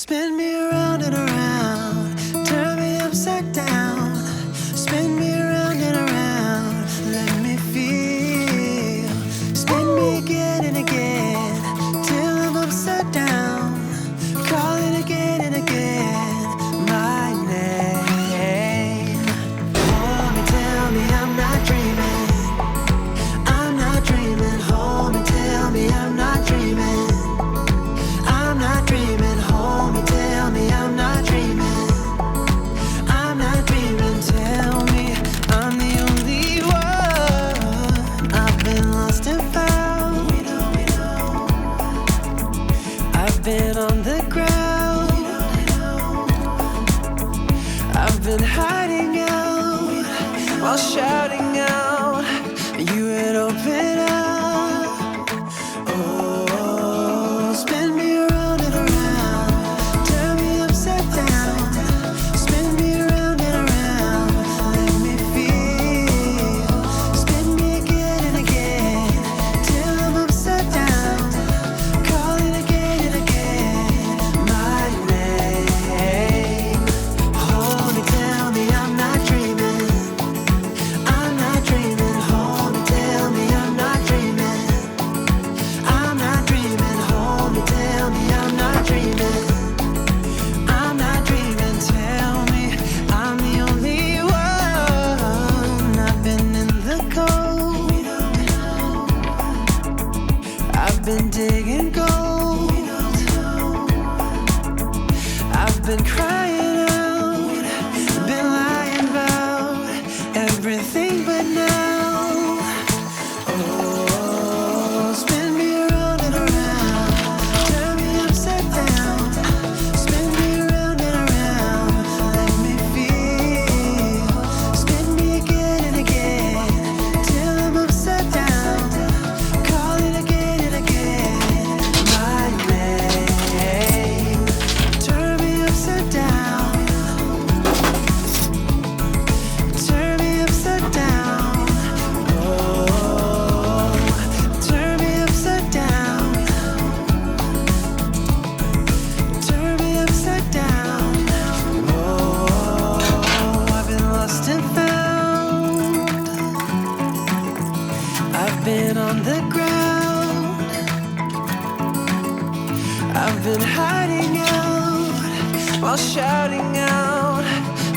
Spin me around and around, turn me upside down. Spin me around and around, let me feel. Spin me again and again, till I'm upside down. Calling again and again, my name. Hold me, tell me I'm not dreaming. I'm not dreaming. Hold me, tell me I'm not dreaming. I'm not dreaming. Hold me, tell me I'm not dreaming. I'm not dreaming. Tell me I'm the only one. I've been lost and found. I've been on the ground. I've been hiding out while shouting out. You would open up. Oh, spin me around and around, turn me upside down. Spin me around and around, let me feel. Spin me again and again, till I'm upside down. Calling again and again, my name. Hold me, tell me I'm not dreaming. I'm not dreaming. Hold me, tell me I'm not dreaming. I'm not dreaming. Hold me, tell me I'm not dreaming. I'm not dreaming. Tell me I'm the only one. I've been in the cold. I've been digging gold. I've been crying out, been lying about everything but now. Oh, spin me around and around, turn me upside down. Spin me around and around, let me feel. Spin me again and again, till I'm upside down. Calling again and again, my name. Turn me upside down. Turn me upside down. Oh, turn me upside down. Turn me upside down. Oh, I've been lost and found. I've been on the ground. I've been hiding out while shouting out.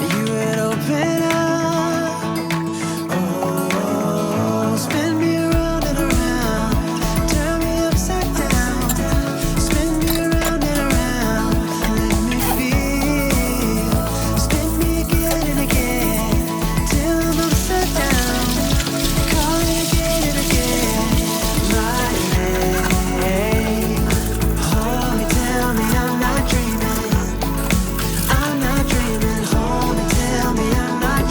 You would open up. Oh, spin me around and around, turn me upside down. Spin me around and around, let me feel. Spin me again and again, till I'm upside down. Calling again and again, my name. Hold me, tell me I'm not dreaming. I'm not dreaming. Hold me, tell me I'm not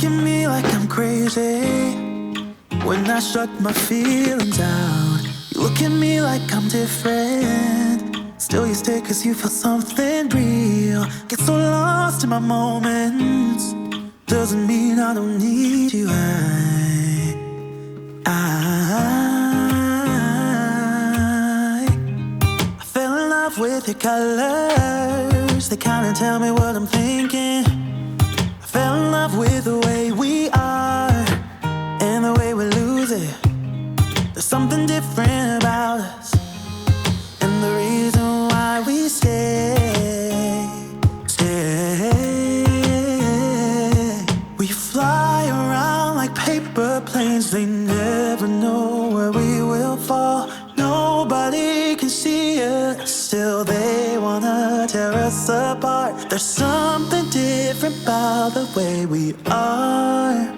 look at me like I'm crazy when I shut my feelings out. You look at me like I'm different, still you stay cause you feel something real. Get so lost in my moments, doesn't mean I don't need you. I fell in love with your colors, they kinda tell me what I'm thinking. I fell in love with the way we are and the way we lose it. There's something different about us, and the reason why we stay. We fly around like paper planes, they never know where we will fall. Nobody can see us, still they wanna tear us apart. There's something different about the way we are.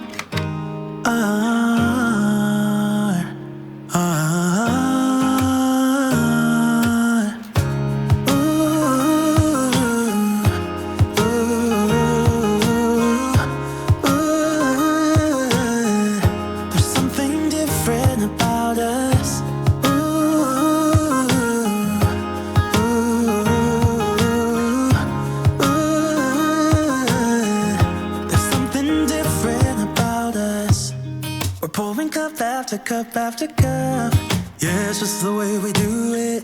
There's something different about us. There's something different about us. We're pouring cup after cup after cup. Yeah, it's just the way we do it.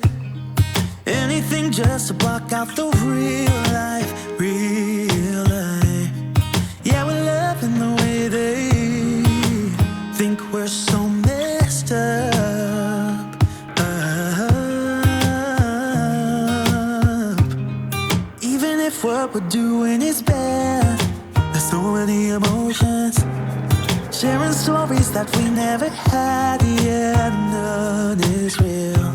Anything just to block out the real life, real life. Yeah, we're loving the way they think we're so messed up. Even if what we're doing is bad, there's so many emotions, sharing stories that we never had. Yeah, none is real.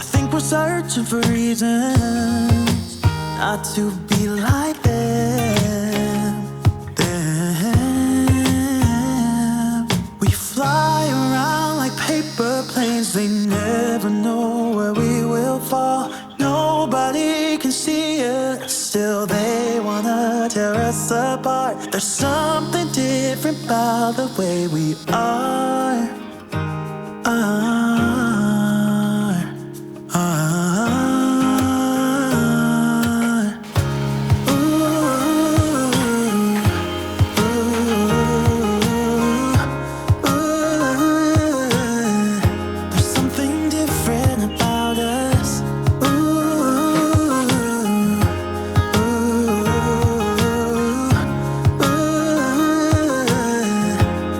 I think we're searching for reasons not to be like them. We fly around like paper planes, they never know where we will fall. Nobody can see us, still they wanna tear us apart. There's something different about the way we are. There's something different about us.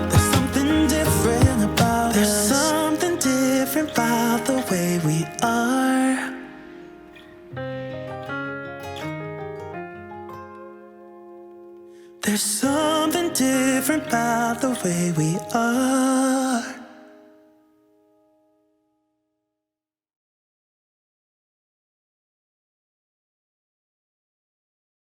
There's something different about us. There's something different about the way we are. There's something different about the way we are.